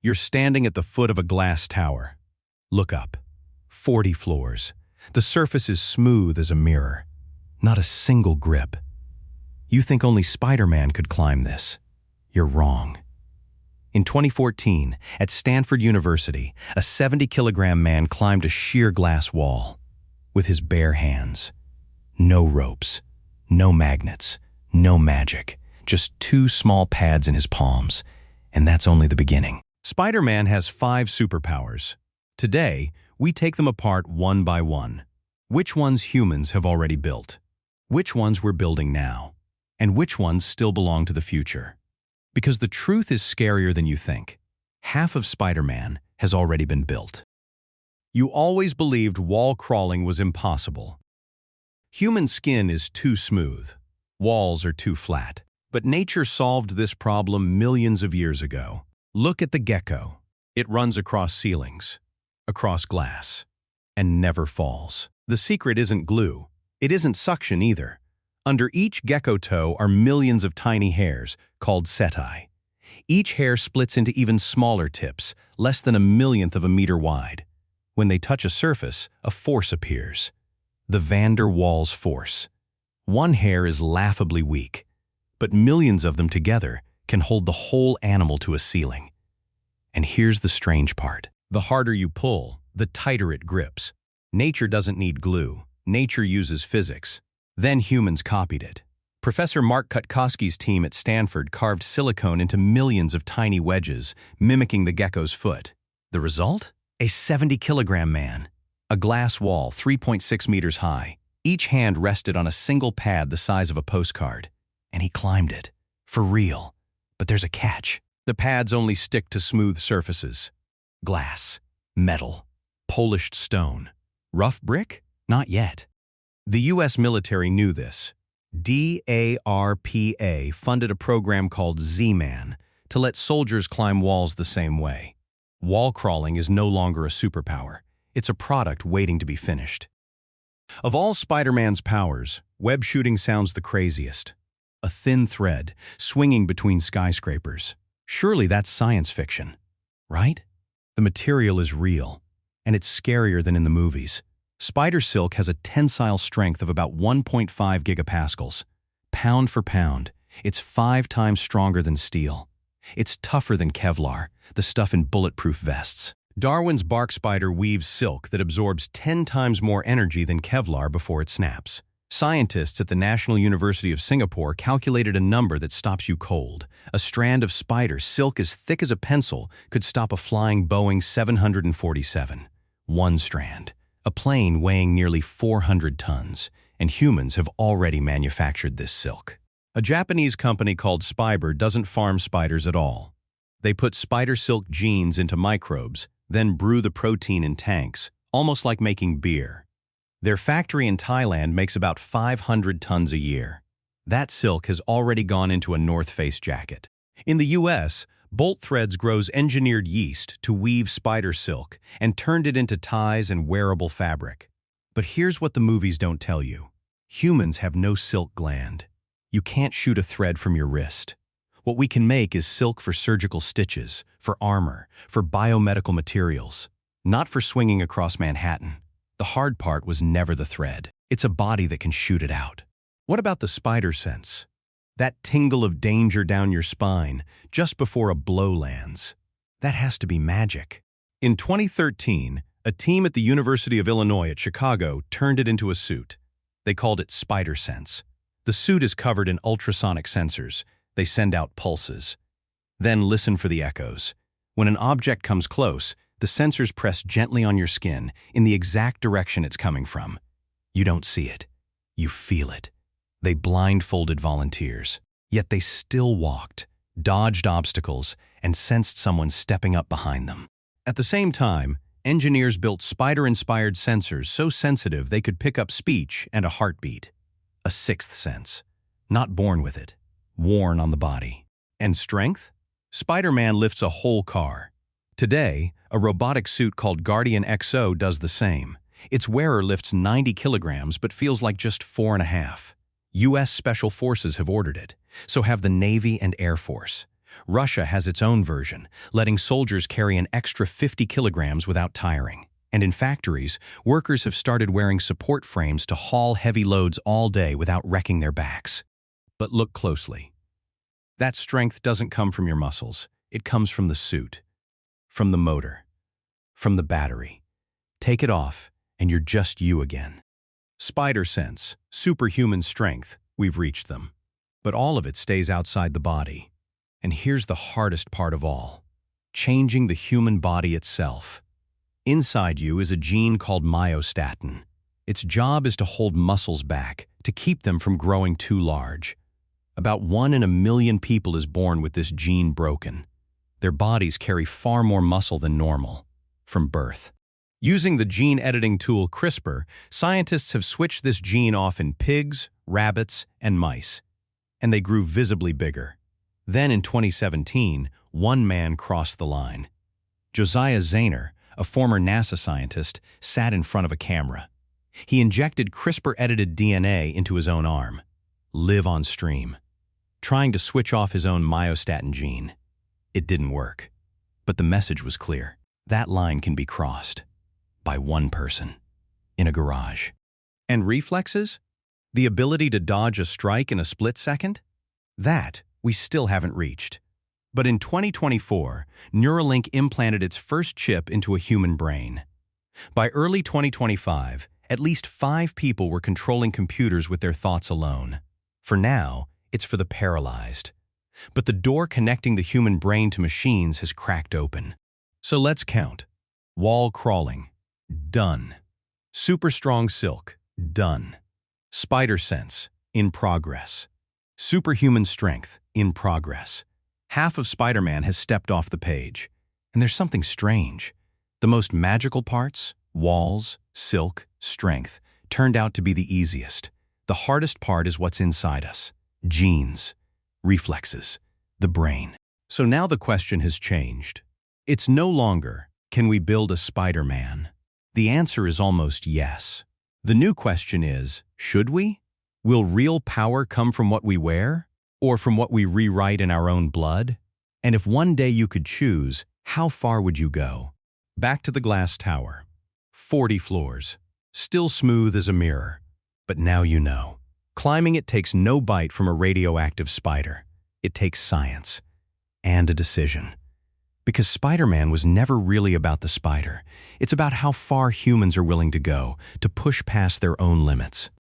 You're standing at the foot of a glass tower. Look up. 40 floors. The surface is smooth as a mirror. Not a single grip. You think only Spider-Man could climb this. You're wrong. In 2014, at Stanford University, a 70-kilogram man climbed a sheer glass wall with his bare hands. No ropes, no magnets, no magic, just 2 small pads in his palms, and that's only the beginning. Spider-Man has 5 superpowers. Today, we take them apart one by one. Which ones humans have already built? Which ones we're building now? And which ones still belong to the future? Because the truth is scarier than you think. Half of Spider-Man has already been built. You always believed wall crawling was impossible. Human skin is too smooth. Walls are too flat. But nature solved this problem millions of years ago. Look at the gecko. It runs across ceilings, across glass, and never falls. The secret isn't glue. It isn't suction either. Under each gecko toe are millions of tiny hairs, called setae. Each hair splits into even smaller tips, less than a millionth of a meter wide. When they touch a surface, a force appears. The van der Waals force. One hair is laughably weak, but millions of them together can hold the whole animal to a ceiling. And here's the strange part. The harder you pull, the tighter it grips. Nature doesn't need glue. Nature uses physics. Then humans copied it. Professor Mark Cutkosky's team at Stanford carved silicone into millions of tiny wedges, mimicking the gecko's foot. The result? A 70-kilogram man. A glass wall 3.6 meters high. Each hand rested on a single pad the size of a postcard. And he climbed it. For real. But there's a catch. The pads only stick to smooth surfaces. Glass, metal, polished stone. Rough brick? Not yet. The U.S. military knew this. DARPA funded a program called Z-Man to let soldiers climb walls the same way. Wall crawling is no longer a superpower. It's a product waiting to be finished. Of all Spider-Man's powers, web shooting sounds the craziest. A thin thread, swinging between skyscrapers. Surely that's science fiction, right? The material is real, and it's scarier than in the movies. Spider silk has a tensile strength of about 1.5 gigapascals. Pound for pound, it's 5 times stronger than steel. It's tougher than Kevlar, the stuff in bulletproof vests. Darwin's bark spider weaves silk that absorbs 10 times more energy than Kevlar before it snaps. Scientists at the National University of Singapore calculated a number that stops you cold. A strand of spider silk as thick as a pencil could stop a flying Boeing 747. One strand. A plane weighing nearly 400 tons, and humans have already manufactured this silk. A Japanese company called Spiber doesn't farm spiders at all. They put spider silk genes into microbes, then brew the protein in tanks, almost like making beer. Their factory in Thailand makes about 500 tons a year. That silk has already gone into a North Face jacket. In the U.S., Bolt Threads grows engineered yeast to weave spider silk and turned it into ties and wearable fabric. But here's what the movies don't tell you. Humans have no silk gland. You can't shoot a thread from your wrist. What we can make is silk for surgical stitches, for armor, for biomedical materials, not for swinging across Manhattan. The hard part was never the thread. It's a body that can shoot it out. What about the spider sense? That tingle of danger down your spine just before a blow lands. That has to be magic. In 2013, a team at the University of Illinois at Chicago turned it into a suit. They called it Spider Sense. The suit is covered in ultrasonic sensors. They send out pulses. Then listen for the echoes. When an object comes close, the sensors press gently on your skin in the exact direction it's coming from. You don't see it. You feel it. They blindfolded volunteers, yet they still walked, dodged obstacles, and sensed someone stepping up behind them. At the same time, engineers built spider-inspired sensors so sensitive they could pick up speech and a heartbeat. A sixth sense. Not born with it, worn on the body. And strength? Spider-Man lifts a whole car. Today, a robotic suit called Guardian XO does the same. Its wearer lifts 90 kilograms but feels like just 4.5. U.S. Special Forces have ordered it. So have the Navy and Air Force. Russia has its own version, letting soldiers carry an extra 50 kilograms without tiring. And in factories, workers have started wearing support frames to haul heavy loads all day without wrecking their backs. But look closely. That strength doesn't come from your muscles. It comes from the suit, from the motor, from the battery. Take it off, and you're just you again. Spider sense, superhuman strength, we've reached them. But all of it stays outside the body. And here's the hardest part of all: changing the human body itself. Inside you is a gene called myostatin. Its job is to hold muscles back, to keep them from growing too large. About 1 in a million people is born with this gene broken. Their bodies carry far more muscle than normal, from birth. Using the gene editing tool CRISPR, scientists have switched this gene off in pigs, rabbits, and mice, and they grew visibly bigger. Then in 2017, one man crossed the line. Josiah Zayner, a former NASA scientist, sat in front of a camera. He injected CRISPR-edited DNA into his own arm, live on stream, trying to switch off his own myostatin gene. It didn't work, but the message was clear. That line can be crossed by one person in a garage. And reflexes? The ability to dodge a strike in a split second? That we still haven't reached. But in 2024, Neuralink implanted its first chip into a human brain. By early 2025, at least 5 people were controlling computers with their thoughts alone. For now, it's for the paralyzed. But the door connecting the human brain to machines has cracked open. So let's count. Wall crawling, done. Super strong silk, done. Spider sense, in progress. Superhuman strength, in progress. Half of Spider-Man has stepped off the page. And there's something strange. The most magical parts, walls, silk, strength, turned out to be the easiest. The hardest part is what's inside us. Genes, reflexes, the brain. So now the question has changed. It's no longer, can we build a Spider-Man? The answer is almost yes. The new question is, should we? Will real power come from what we wear? Or from what we rewrite in our own blood? And if one day you could choose, how far would you go? Back to the glass tower. 40 floors. Still smooth as a mirror. But now you know. Climbing it takes no bite from a radioactive spider. It takes science. And a decision. Because Spider-Man was never really about the spider. It's about how far humans are willing to go to push past their own limits.